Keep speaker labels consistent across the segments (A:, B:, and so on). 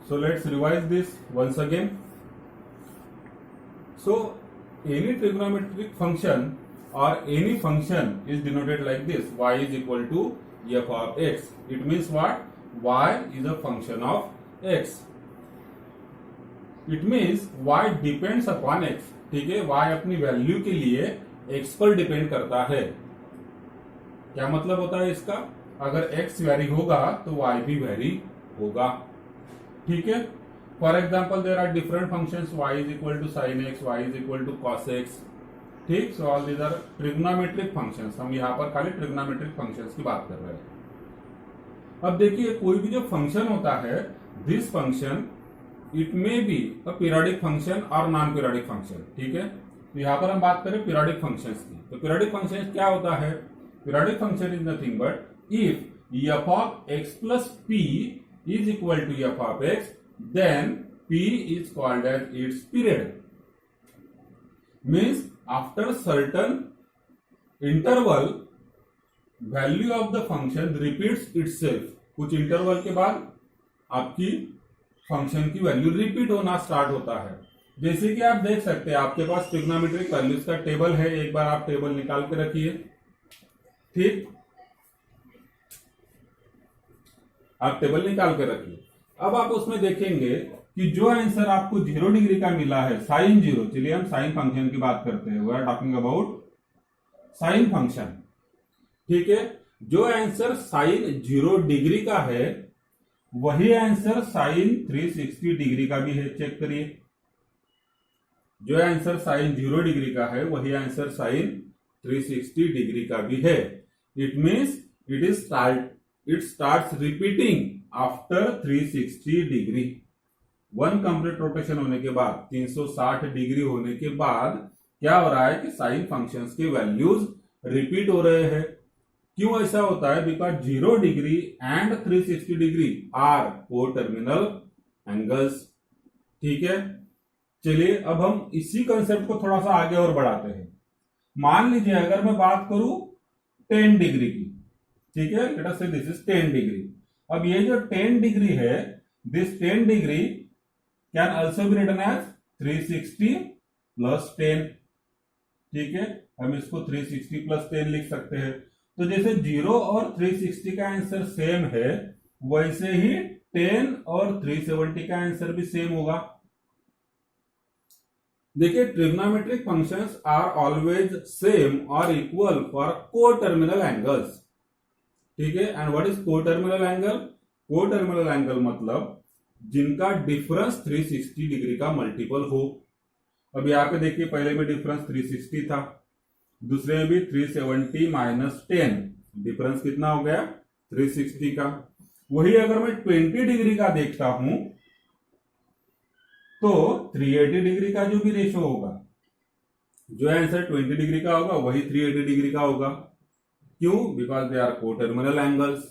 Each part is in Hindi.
A: So let's revise this once again. So any trigonometric function or any function is denoted like this: y is equal to f of x. It means what? Y is a function of x. It means y depends upon x. ठीक है, y अपनी वैल्यू के लिए x पर डिपेंड करता है. क्या मतलब होता है इसका? अगर x वेरी होगा तो y भी वेरी होगा. ठीक है. For example there are different functions, y is equal to sine x, y is equal to cos x. ठीक. So all these are trigonometric functions. हम यहाँ पर खाली ट्रिग्नोमेट्रिक फंक्शंस की बात कर रहे हैं. अब देखिए, कोई भी जो फंक्शन होता है, this function it may be a periodic function और नॉन पीरियोडिक फंक्शन. ठीक है. तो यहाँ पर हम बात करें पीरियोडिक फंक्शंस की. तो पीरियोडिक फंक्शन क्या होता है? Periodic function is nothing but if f of x plus p is equal to f of x, then p is called as its period. Means after certain interval value of the function repeats itself. कुछ इंटरवल के बाद आपकी फंक्शन की वैल्यू रिपीट होना स्टार्ट होता है. जैसे कि आप देख सकते हैं, आपके पास ट्रिग्नोमेट्रिक वैल्यूज का टेबल है. एक बार आप टेबल निकाल के रखिए. ठीक, आप टेबल निकाल के रखिए. अब आप उसमें देखेंगे कि जो आंसर आपको 0 डिग्री का मिला है, साइन 0. चलिए हम साइन फंक्शन की बात करते हैं. We are talking about sine function. ठीक है. जो आंसर साइन 0 डिग्री का है वही आंसर साइन 360 डिग्री का भी है. चेक करिए, जो आंसर साइन 0 डिग्री का है वही आंसर साइन 360 डिग्री का भी है. It means it starts repeating after 360 degree. One complete rotation होने के बाद, 360 डिग्री होने के बाद क्या हो रहा है कि साइन फंक्शंस के वैल्यूज रिपीट हो रहे हैं. क्यों ऐसा होता है? Because 0 degree and 360 degree are coterminal angles. ठीक है. चलिए अब हम इसी कंसेप्ट को थोड़ा सा आगे और बढ़ाते हैं. मान लीजिए अगर मैं बात करूं 10 डिग्री की. ठीक है. लेट अस से दिस इज 10 डिग्री. अब ये जो 10 डिग्री है, this 10 degree can also be written as 360 plus 10. ठीक है. हम इसको 360 प्लस 10 लिख सकते हैं. तो जैसे 0 और 360 का आंसर सेम है, वैसे ही 10 और 370 का आंसर भी सेम होगा. देखिए, trigonometric functions are always same और equal for coterminal angles. ठीक है. And what is coterminal angle? Coterminal angle मतलब जिनका डिफरेंस 360 डिग्री का मल्टीपल हो. अब यहाँ पे देखिए, पहले में डिफरेंस 360 था, दूसरे में भी 370 माइनस 10. डिफरेंस कितना हो गया? 360 का. वही अगर मैं 20 डिग्री का देखता हूं तो 380 डिग्री का जो भी रेशो होगा, जो आंसर 20 डिग्री का होगा वही 380 डिग्री का होगा. क्यों? Because they are coterminal angles.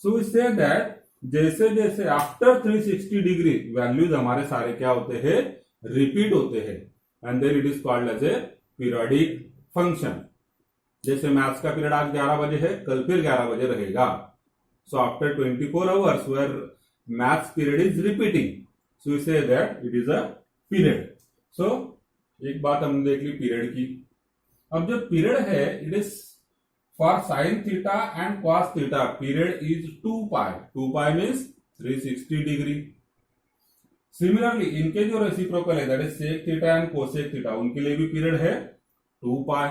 A: So we say that जैसे जैसे आफ्टर 360 डिग्री वैल्यूज हमारे सारे क्या होते हैं? रिपीट होते हैं. And then it is called as a periodic function. जैसे मैथ्स का पीरियड आज 11 बजे है, कल फिर 11 बजे रहेगा. So after 24 hours where maths period is repeating, so we say that it is a period. So एक बात हमने देख ली पीरियड की. अब जो पीरियड है, it is for sin theta and cos theta, period is 2 pi. 2 pi means 360 degree. Similarly, इनके जो रेसिप्रोकल है, that is sec theta and cosec theta, उनके लिए भी पीरियड है 2 pi.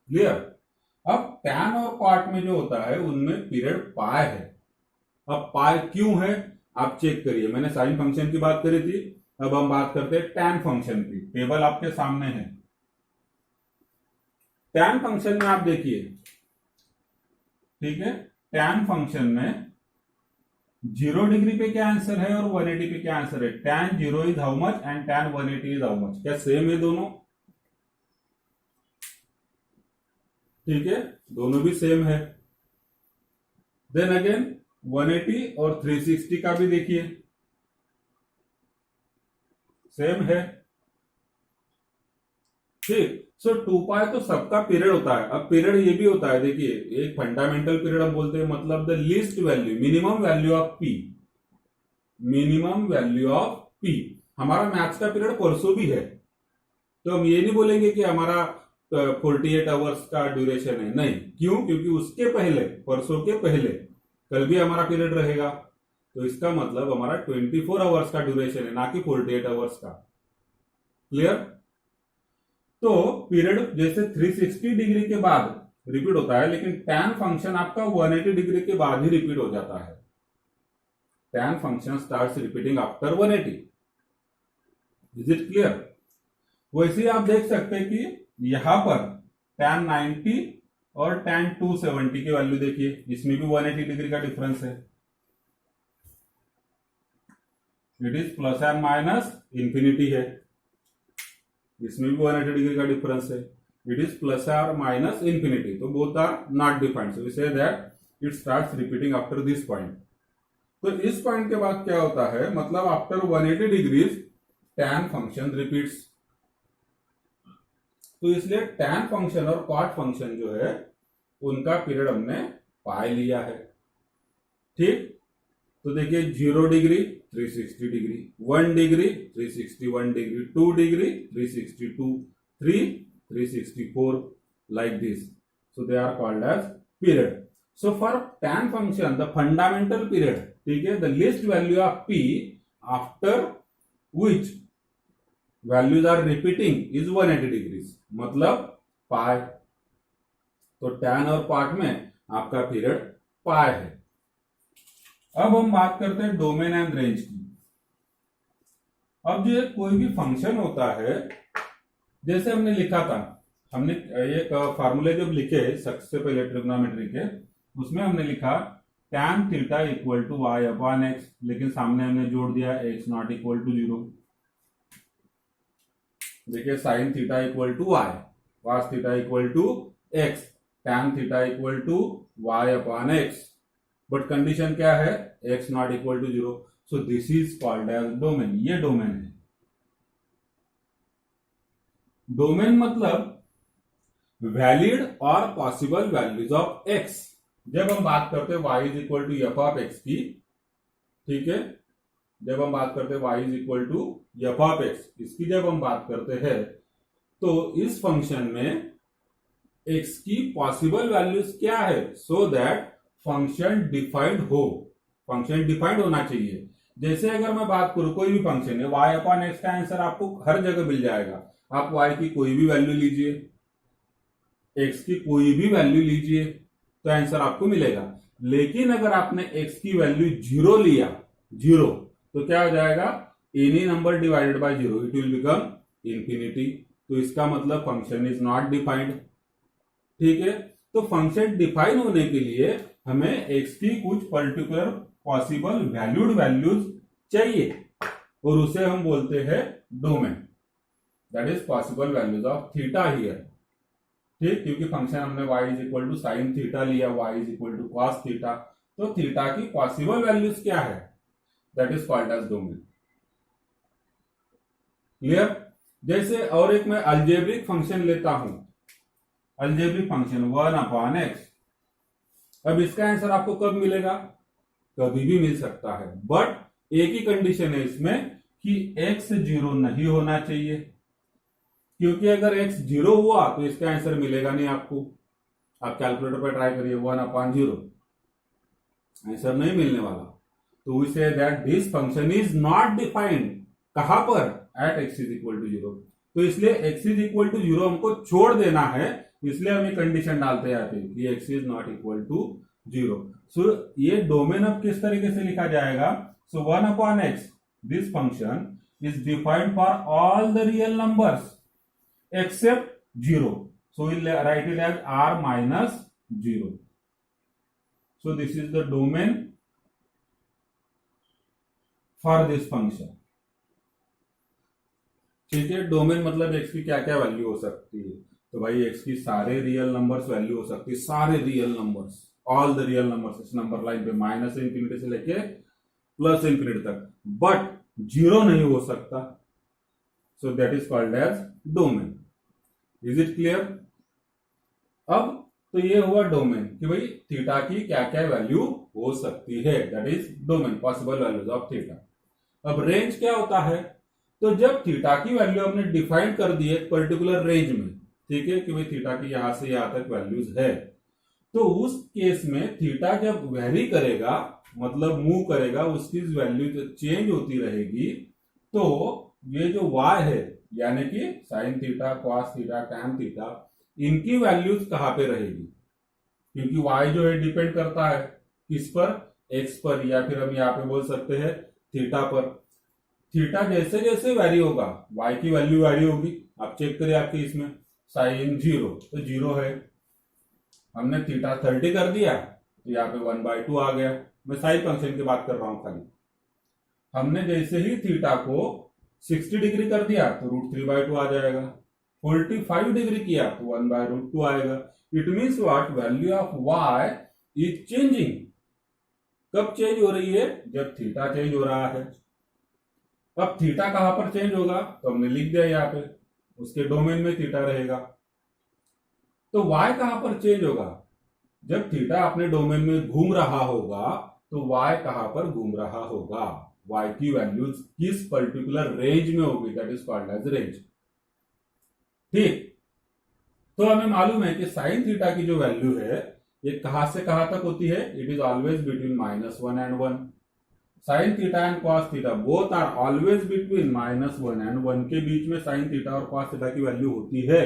A: क्लियर? अब tan और cot में जो होता है उनमें पीरियड पाई है. अब पाई क्यों है आप चेक करिए. मैंने साइन फंक्शन की बात करी थी, अब हम बात करते हैं tan फंक्शन की. टेबल आपके सामने है. tan फंक्शन में आप देखिए, ठीक है, tan फंक्शन में 0 डिग्री पे क्या आंसर है और 180 पे क्या आंसर है? tan 0 is how much and tan 180 is how much. क्या सेम है दोनों? ठीक है, दोनों भी सेम है. देन अगेन 180 और 360 का भी देखिए सेम है. ठीक. सो 2 पाई तो सबका पीरियड होता है. अब पीरियड ये भी होता है, देखिए, एक फंडामेंटल पीरियड हम बोलते हैं, मतलब the least value, minimum value of P. Minimum value of P. हमारा मैथ्स का पीरियड परसों भी है, तो हम ये नहीं बोलेंगे कि हमारा 48 आवर्स का ड्यूरेशन है, नहीं। क्यों? क्योंकि उसके पहले, परसों के पहले कल भी हमारा पीरियड रहेगा, तो इसका मतलब हमारा 24 आवर्स का ड्यूरेशन है, ना कि 48 आवर्स का। क्लियर? तो पीरियड जैसे 360 डिग्री के बाद रिपीट होता है, लेकिन tan फंक्शन आपका 180 डिग्री के बाद ही रिपीट हो जाता है। tan function starts repeating after 180। Is it clear? वैसे ही आप देख सकते हैं कि यहां पर tan 90 और tan 270 की वैल्यू देखिए, इसमें भी 180 डिग्री का डिफरेंस है। It is plus and minus infinity है, इसमें भी 180 डिग्री का डिफरेंस है। इट इज प्लस और माइनस इंफिनिटी, तो both are not defined, so we say that it starts repeating after this point. तो इस पॉइंट के बाद क्या होता है, मतलब after 180 degrees tan function repeats. तो इसलिए tan फंक्शन और cot फंक्शन जो है उनका पीरियड हमने पाई लिया है। ठीक, तो देखिए 0 degree 360 degree, 1 degree 361 degree, 2 degree 362, 3 364, like this. So they are called as period. So for tan function, the fundamental period, ठीक है, the least value of p after which values are repeating is 180 degrees, मतलब पाई। तो tan और cot में आपका पीरियड पाई है। अब हम बात करते हैं डोमेन एंड रेंज की। अब जो कोई भी फंक्शन होता है, जैसे हमने लिखा था, हमने एक फार्मूले जब लिखे सबसे पहले ट्रिग्नोमेट्री के, उसमें हमने लिखा tan theta equal to y upon x, लेकिन सामने हमने जोड़ दिया एक्स नॉट इक्वल टू 0। देखिए sine theta equal to y, cos theta equal to x, tan theta equal to y upon x, but condition क्या है, x not equal to 0। So this is called as domain. ये डोमेन है। डोमेन मतलब वैलिड और पॉसिबल वैल्यूज ऑफ एक्स। जब हम बात करते हैं y is equal to f of x की, ठीक है, जब हम बात करते हैं y is equal to f of x, इसकी जब हम बात करते हैं, तो इस फंक्शन में x की पॉसिबल वैल्यूज क्या है, सो दैट फंक्शन डिफाइंड हो। फंक्शन डिफाइंड होना चाहिए। जैसे अगर मैं बात करूं कोई भी फंक्शन है, y अपॉन एक्स का आंसर आपको हर जगह मिल जाएगा। आप y की कोई भी वैल्यू लीजिए, x की कोई भी वैल्यू लीजिए, तो आंसर आपको मिलेगा। लेकिन अगर आपने x की वैल्यू 0 लिया, 0, तो क्या हो जाएगा, any number divided by 0 it will become infinity. तो इसका मतलब फंक्शन इज नॉट डिफाइंड। ठीक है, तो फंक्शन डिफाइन होने के लिए हमें x की कुछ पर्टिकुलर पॉसिबल वैल्यूड वैल्यूज चाहिए, और उसे हम बोलते हैं domain. That is possible values of theta here. ठीक, क्योंकि फंक्शन हमने y is equal to sine theta लिया, y is equal to cos theta, तो थीटा की पॉसिबल वैल्यूज क्या है, that is called as domain. Clear? जैसे और एक मैं अल्जेब्रिक फंक्शन लेता हूं, अल्जेब्रिक फंक्शन 1 अपॉन एक्स। अब इसका आंसर आपको कब मिलेगा, कभी भी मिल सकता है, बट एक ही कंडीशन है इसमें कि x 0 नहीं होना चाहिए, क्योंकि अगर x 0 हुआ तो इसका आंसर मिलेगा नहीं आपको। आप कैलकुलेटर पर ट्राई करिए, 1 अपॉन 0, आंसर नहीं मिलने वाला। तो we say that this function is not defined. कहां पर, at x is equal to 0। तो इसलिए x इज इक्वल टू 0 हमको छोड़ देना है, इसलिए हम ये कंडीशन डालते हैं कि x is not equal to 0। So ये डोमेन अब किस तरीके से लिखा जाएगा, so 1 upon x, this function is defined for all the real numbers except 0. So we'll write it as r minus 0. So this is the domain for this function. ठीक है, डोमेन मतलब x की क्या क्या वैल्यू हो सकती है, तो भाई x की सारे रियल नंबर्स वैल्यू हो सकती है, सारे real numbers, all the real numbers इस नंबर लाइन पे माइनस इंफिनिटी से लेके प्लस इंफिनिटी तक, बट 0 नहीं हो सकता। So that is called as domain. Is it clear? अब तो ये हुआ डोमेन कि भाई थीटा की क्या क्या वैल्यू हो सकती है, that is domain, possible values of theta. अब रेंज क्या होता है, तो जब थीटा की वैल्यू हमने डिफाइन कर दी है एक पर्टिकुलर रेंज में, ठीक है, कि भाई थीटा की यहां से यहां तक वैल्यूज है, तो उस केस में थीटा जब वेरी करेगा, मतलब मूव करेगा, उसकी वैल्यू चेंज होती रहेगी, तो ये जो y है यानी कि sine theta, cos theta, tan theta, इनकी वैल्यूज कहां पे रहेगी, क्योंकि y जो है डिपेंड करता है किस पर, x पर, या फिर हम यहाँ पे बोल सकते हैं थीटा पर। थीटा जैसे जैसे वैरी होगा y की वैल्यू वैरी होगी। आप चेक करिए आपके इसमें साइन 0 तो 0 है, हमने थीटा 30 कर दिया तो यहाँ पे 1/2 आ गया। मैं साइन फंक्शन की बात कर रहा हूं खाली। हमने जैसे ही थीटा को 60 डिग्री कर दिया तो √3/2 आ जाएगा, 45 डिग्री किया तो 1/√2 आएगा। It means what, value of y is changing. कब चेंज हो रही है, जब थीटा चेंज हो रहा है। अब थीटा कहां पर चेंज होगा, तो हमने लिख दिया यहाँ पे, उसके डोमेन में थीटा रहेगा। तो y कहां पर चेंज होगा, जब थीटा अपने डोमेन में घूम रहा होगा, तो y कहां पर घूम रहा होगा, y की वैल्यूज किस पर्टिकुलर रेंज में होगी, that is called as range. ठीक, तो हमें मालूम है कि साइन थीटा की जो वैल्यू है ये कहां से कहां तक होती है, it is always between -1 and 1। Sine theta and cos theta both are always between -1 and 1 के बीच में साइन थीटा और कॉस थीटा की वैल्यू होती है।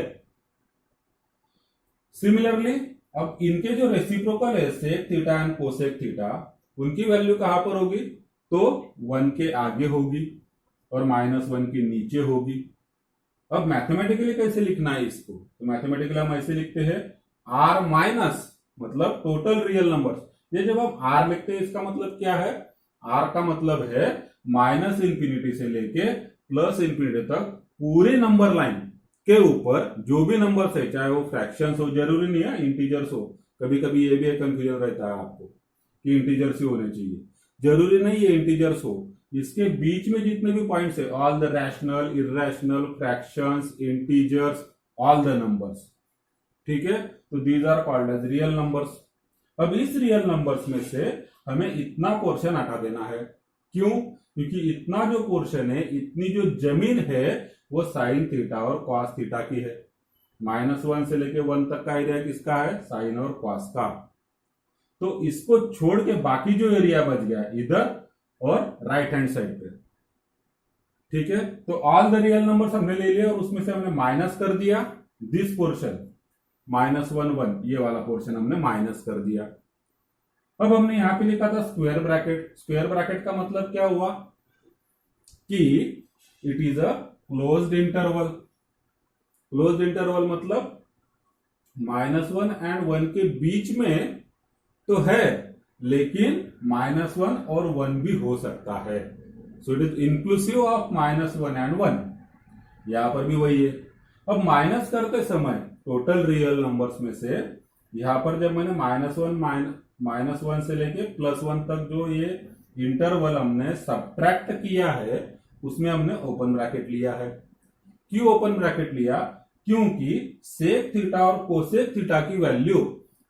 A: सिमिलरली अब इनके जो रेसिप्रोकल है sec theta and cosec theta, उनकी वैल्यू कहां पर होगी, तो 1 के आगे होगी और -1 के नीचे होगी। अब मैथमेटिकली कैसे लिखना है इसको, तो मैथमेटिकली हम ऐसे लिखते हैं r माइनस, मतलब टोटल रियल नंबर्स। ये जब हम r लिखते हैं इसका मतलब क्या है, r का मतलब है -∞ से लेके +∞ तक पूरे नंबर लाइन के ऊपर जो भी नंबर्स है, चाहे वो फ्रैक्शंस हो, जरूरी नहीं है इंटीजर्स हो। कभी कभी ये भी एक कंफ्यूजन रहता है आपको कि इंटीजर्स ही होने चाहिए, जरूरी नहीं है इंटीजर्स हो। इसके बीच में जितने भी पॉइंट्स है, all the rational, irrational, fractions, integers, all the numbers, ठीक है, तो these are called as real numbers. अब इस रियल नंबर्स में से हमें इतना पोर्शन हटा देना है। क्यों, क्योंकि इतना जो पोर्शन है, इतनी जो जमीन है, वो साइन थीटा और कॉस थीटा की है। -1 से लेके 1 तक का एरिया किसका है, साइन और कॉस का। तो इसको छोड़ के बाकी जो एरिया बच गया इधर और राइट हैंड साइड पे, ठीक है, तो ऑल द रियल नंबर्स हमने ले लिया और उसमें से हमने माइनस कर दिया दिस पोर्शन, -1 1, ये वाला पोर्शन हमने माइनस कर दिया। अब हमने यहां पे लिखा था स्क्वायर ब्रैकेट। स्क्वायर ब्रैकेट का मतलब क्या हुआ कि it is a closed interval. Closed interval मतलब -1 and 1 के बीच में तो है, लेकिन -1 और 1 भी हो सकता है। So it is inclusive of -1 and 1। यहां पर भी वही है। अब माइनस करते समय टोटल रियल नंबर्स में से यहां पर जब मैंने -1 से लेके +1 तक जो ये इंटरवल हमने सब्ट्रैक्ट किया है, उसमें हमने ओपन ब्रैकेट लिया है। क्यों ओपन ब्रैकेट लिया, क्योंकि सेक थीटा और कोसेक थीटा की वैल्यू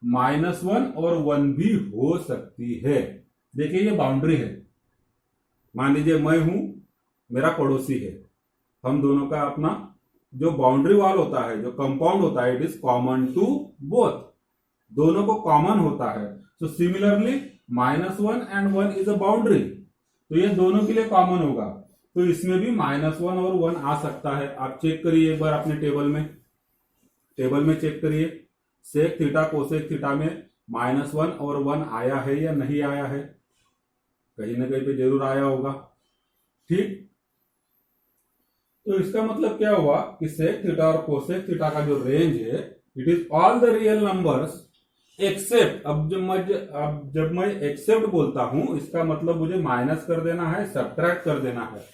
A: -1 और 1 भी हो सकती है। देखिए ये बाउंड्री है, मान लीजिए मैं हूं, मेरा पड़ोसी है, हम दोनों का अपना जो बाउंड्री वॉल होता है, जो कंपाउंड होता है, it is common to both, दोनों को कॉमन होता है। So similarly -1 and 1 is a boundary, तो ये दोनों के लिए कॉमन होगा। तो इसमें भी -1 और 1 आ सकता है। आप चेक करिए एक बार अपने टेबल में चेक करिए, सेक थीटा कोसेक थीटा में -1 और 1 आया है या नहीं आया है, कहीं ना कहीं पे जरूर आया होगा। ठीक, तो इसका मतलब क्या हुआ कि सेक थीटा और कोसेक थीटा का जो रेंज है, it is all the real numbers accept. अब जब मैं एक्सेप्ट बोलता हूं, इसका मतलब मुझे माइनस कर देना है, सब्ट्रैक्ट कर देना है।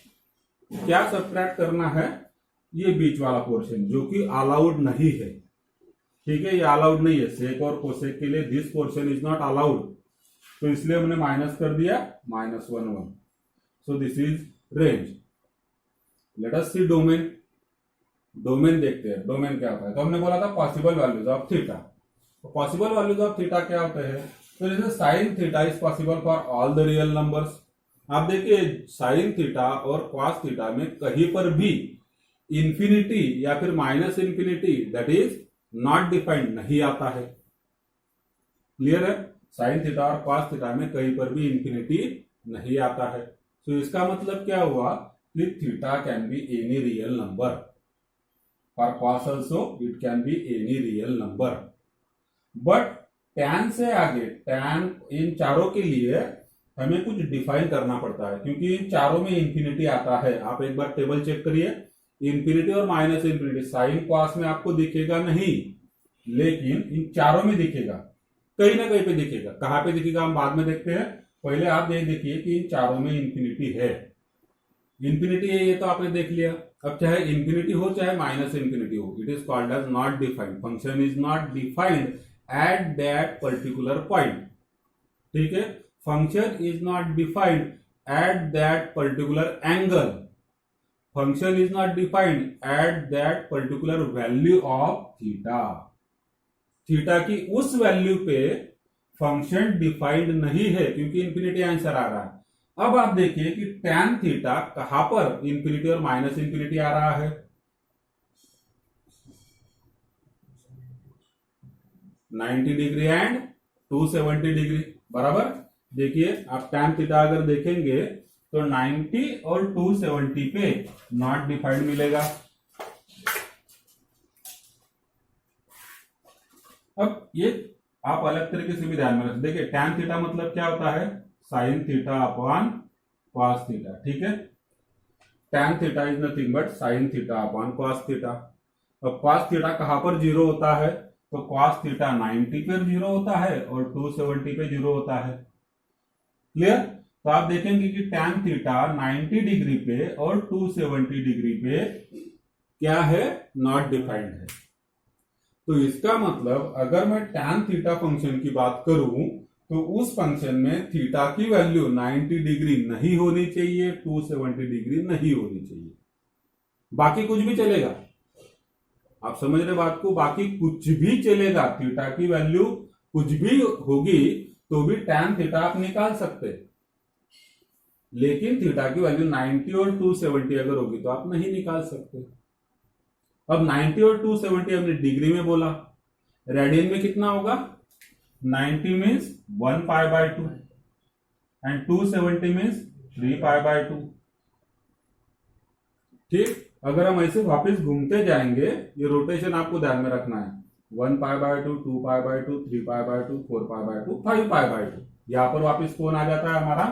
A: क्या सब्ट्रैक्ट करना है, ये बीच वाला पोर्शन जो कि अलाउड नहीं है। ठीक है, ये अलाउड नहीं है सेक और कोसेक के लिए, this portion is not allowed, तो इसलिए हमने माइनस कर दिया -1 1। So this is range. Let us see domain. Domain देखते हैं, डोमेन क्या होता है। तो हमने बोला था पॉसिबल वैल्यूज ऑफ थीटा। तो पॉसिबल वैल्यूज ऑफ थीटा क्या होते हैं, तो जैसे sine theta is possible for all the real numbers, आप देखिए साइन थीटा और कॉस थीटा में कहीं पर भी इंफिनिटी या फिर minus infinity that is not defined नहीं आता है। क्लियर है? साइन थीटा और कॉस थीटा में कहीं पर भी इंफिनिटी नहीं आता है। तो इसका मतलब क्या हुआ कि theta can be any real number, for cos also it can be any real number. But tan से आगे, टैन इन चारों के लिए हमें कुछ डिफाइन करना पड़ता है, क्योंकि इन चारों में इंफिनिटी आता है। आप एक बार टेबल चेक करिए, इंफिनिटी और माइनस इंफिनिटी साइन कॉस में आपको दिखेगा नहीं, लेकिन इन चारों में दिखेगा, कहीं ना कहीं पे दिखेगा। कहां पे दिखेगा हम बाद में देखते हैं, पहले आप ये देखिए कि इन चारों में इंफिनिटी है। इंफिनिटी है ये तो आपने देख लिया। अब चाहे इंफिनिटी हो चाहे माइनस इंफिनिटी हो, it is called as not defined, function is not defined at that particular point. ठीक है, function is not defined at that particular angle, function is not defined at that particular value of theta. Theta की उस वैल्यू पे फंक्शन डिफाइंड नहीं है, क्योंकि इंफिनिटी आंसर आ रहा है। अब आप देखिए कि tan थीटा कहां पर इंफिनिटी और माइनस इंफिनिटी आ रहा है, 90 डिग्री एंड 270 डिग्री बराबर। देखिए आप tan थीटा अगर देखेंगे तो 90 और 270 पे नॉट डिफाइंड मिलेगा। अब ये आप अलग तरीके से भी ध्यान में रखें। देखिए tan थीटा मतलब क्या होता है, sine theta upon cos theta. ठीक है, tan theta is nothing but sine theta upon cos theta. अब कॉस थीटा कहां पर जीरो होता है, तो कॉस थीटा 90 पर जीरो होता है और 270 पे जीरो होता है। क्लियर? तो आप देखेंगे कि tan थीटा 90 डिग्री पे और 270 डिग्री पे क्या है, नॉट डिफाइंड है। तो इसका मतलब अगर मैं tan थीटा फंक्शन की बात करूं तो उस फंक्शन में थीटा की वैल्यू 90 डिग्री नहीं होनी चाहिए, 270 डिग्री नहीं होनी चाहिए, बाकी कुछ भी चलेगा। आप समझ रहे बात को? बाकी कुछ भी चलेगा, थीटा की वैल्यू कुछ भी होगी तो भी tan थीटा आप निकाल सकते, लेकिन थीटा की वैल्यू 90 और 270 अगर होगी तो आप नहीं निकाल सकते। अब 90 और 270 हमने डिग्री में बोला, रेडियन में कितना होगा, 90 means 1 pi by 2 and 270 means 3 pi by 2। ठीक, अगर हम ऐसे वापस घूमते जाएंगे, ये रोटेशन आपको ध्यान में रखना है, 1 pi by 2, 2 pi by 2, 3 pi by 2, 4 pi by 2, 5 pi by 2। यहां पर वापस कौन आ जाता है हमारा,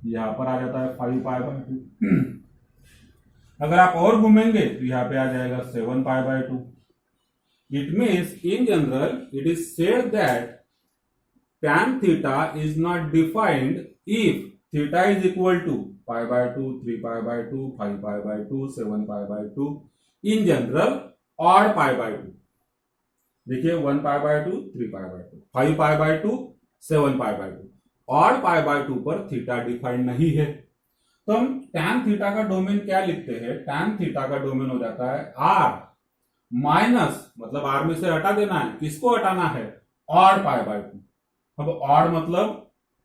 A: यहां पर आ जाता है 5 पाई बाय 2। अगर आप और घूमेंगे तो यहां पे आ जाएगा 7 pi by 2। It means in general it is said that tan theta is not defined if theta is equal to pi by 2, 3 pi by 2, 5 pi by 2, 7 pi by 2, in general odd pi by 2। देखिए 1 pi by 2, 3 pi by 2, 5 pi by 2, 7 pi by 2, odd pi by 2 पर थीटा डिफाइंड नहीं है। तो हम tan थीटा का डोमेन क्या लिखते हैं, tan थीटा का डोमेन हो जाता है r माइनस, मतलब r में से हटा देना है, किसको हटाना है, odd pi by 2। अब ऑड मतलब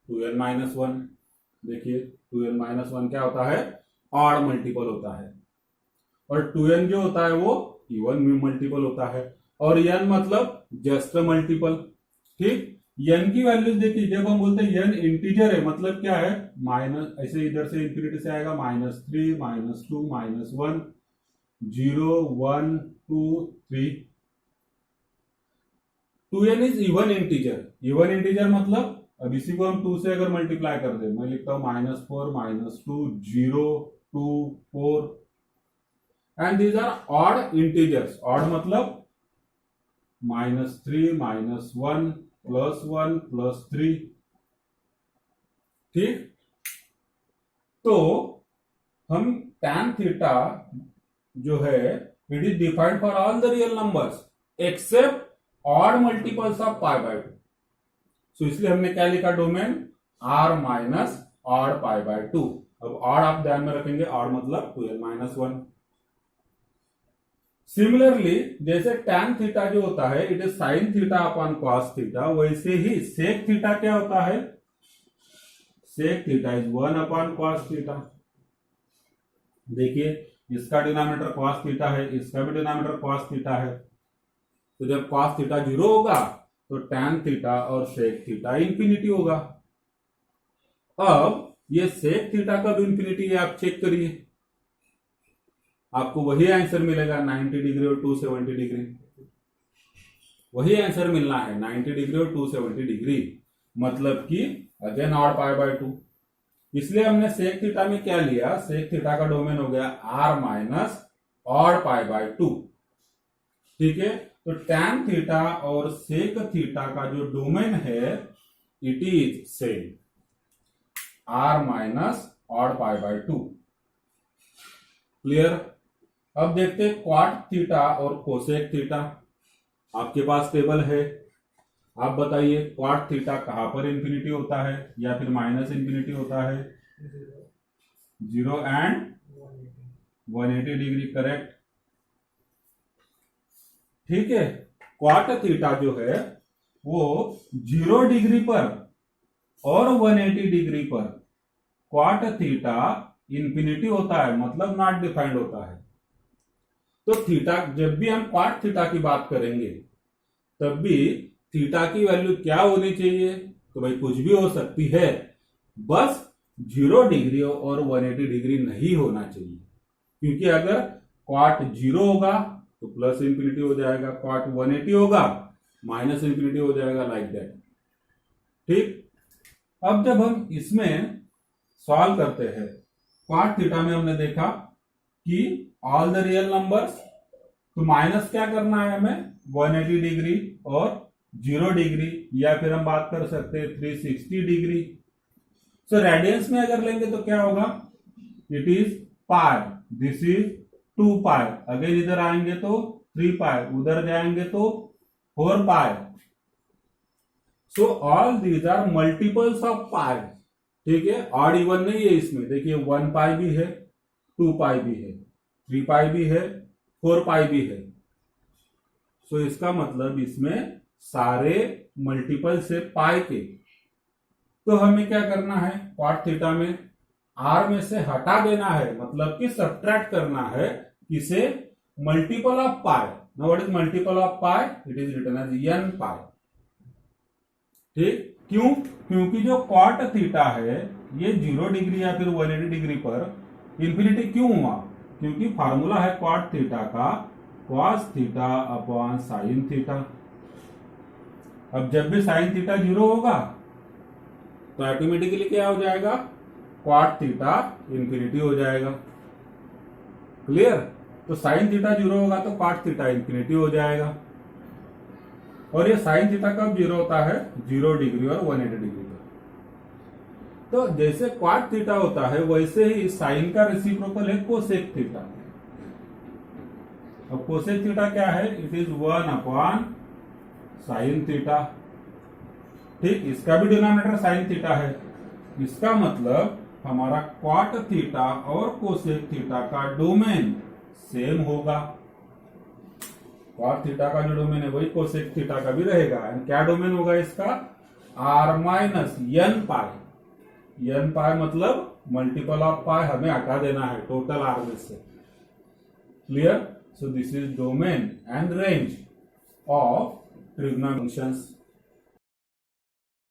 A: 2n माइनस 1। देखिए 2n माइनस 1 क्या होता है, ऑड मल्टीपल होता है, और 2n जो होता है वो इवन मल्टीपल होता है, और n मतलब जस्ट मल्टीपल। ठीक, n की वैल्यूज देखिए, जब हम बोलते हैं n इंटीजर है मतलब क्या है, माइनस, ऐसे इधर से इंफिनिटी से आएगा -3, -2, -1, 0, 1, 2, 3। 2n is even integer. Even integer मतलब अब इसी को हम 2 से अगर मल्टीप्लाई कर दे, मैं लिखता हूं -4, -2, 0, 2, 4, and these are odd integers. Odd मतलब -3, -1, +1, +3। ठीक, तो हम tan थीटा जो है it is defined for all the real numbers accept odd multiples of pi by 2। सो इसलिए हमने क्या लिखा, domain r minus odd pi by 2। अब ऑड आप ध्यान में रखेंगे, ऑड मतलब 2n माइनस 1। सिमिलरली जैसे tan थीटा जो होता है it is sine theta upon cos theta, वैसे ही सेक थीटा क्या होता है, sec theta is 1/cos theta. देखिए इसका डिनोमिनेटर cos थीटा है, इसका भी डिनोमिनेटर cos थीटा है, तो जब cos थीटा 0 होगा तो tan थीटा और सेक थीटा इंफिनिटी होगा। अब ये सेक थीटा कब इंफिनिटी है आप चेक करिए, आपको वही आंसर मिलेगा 90 डिग्री और 270 डिग्री, वही आंसर मिलना है 90 डिग्री और 270 डिग्री, मतलब कि अगेन ऑड पाई बाय 2। इसलिए हमने सेक थीटा में क्या लिया, सेक थीटा का डोमेन हो गया r minus odd pi by 2। ठीक है, तो tan थीटा और सेक थीटा का जो डोमेन है it is same, r minus odd pi by 2। Clear. अब देखते हैं क्वाट थीटा और कोसेक थीटा। आपके पास टेबल है, आप बताइए क्वाट थीटा कहां पर इंफिनिटी होता है या फिर माइनस इंफिनिटी होता है? 0 एंड 180 डिग्री, करेक्ट। ठीक है, क्वाट थीटा जो है वो 0 डिग्री पर और 180 डिग्री पर क्वाट थीटा इंफिनिटी होता है, मतलब नॉट डिफाइंड होता है। तो थीटा, जब भी हम क्वाट थीटा की बात करेंगे तब भी थीटा की वैल्यू क्या होनी चाहिए? तो भाई कुछ भी हो सकती है, बस 0 डिग्री और 180 डिग्री नहीं होना चाहिए, क्योंकि अगर क्वाट 0 होगा तो प्लस इंफिनिटी हो जाएगा, क्वाट 180 होगा माइनस इंफिनिटी हो जाएगा, लाइक दैट। ठीक, अब जब हम इसमें सॉल्व करते हैं, क्वाट थीटा में हमने देखा कि ऑल द रियल नंबर्स, तो माइनस क्या करना है हमें? 180 डिग्री और 0 डिग्री, या फिर हम बात कर सकते हैं 360 डिग्री। सो रेडियंस में अगर लेंगे तो क्या होगा? It is pi, this is 2 pi, again इधर आएंगे तो 3 पाई, उधर जाएंगे तो 4 pi. So all these are multiples of pi. ठीक है, ऑड इवन नहीं है इसमें, देखिए 1 पाई भी है, 2 पाई भी है, 3 पाई भी है, 4 पाई भी है। सो इसका मतलब इसमें सारे मल्टीपल से पाई के। तो हमें क्या करना है, क्वाट थीटा में आर में से हटा देना है, मतलब कि सब्ट्रैक्ट करना है किसे? Multiple of pi. Now what is multiple of pi? It is written as n pi. ठीक, क्यों? क्योंकि जो क्वाट थीटा है ये 0 डिग्री या फिर 180 डिग्री पर इंफिनिटी क्यों हुआ? क्योंकि फार्मूला है क्वाट थीटा का cos theta upon sine theta. अब जब भी साइन थीटा 0 होगा तो ऑटोमेटिकली क्या हो जाएगा? क्वाट थीटा इंफिनिटी हो जाएगा। क्लियर? तो साइन थीटा 0 होगा तो क्वाट थीटा इंफिनिटी हो जाएगा। और ये साइन थीटा कब 0 होता है? 0 डिग्री और 180 डिग्री पर। तो जैसे क्वाट थीटा होता है वैसे ही साइन का रेसिप्रोकल है कोसेक थीटा। अब कोसेक थीटा क्या है? It is 1 upon sine theta. ठीक, इसका भी डिनोमिनेटर साइन थीटा है, इसका मतलब हमारा क्वाट थीटा और कोसेक थीटा का डोमेन सेम होगा। क्वाट थीटा का जो डोमेन है वही कोसेक थीटा का भी रहेगा। एंड क्या डोमेन होगा इसका? r माइनस n पाई। n पाई मतलब मल्टीपल ऑफ पाई, हमें हटा देना है टोटल r में से। Clear? So this is domain and range of trigonometric functions.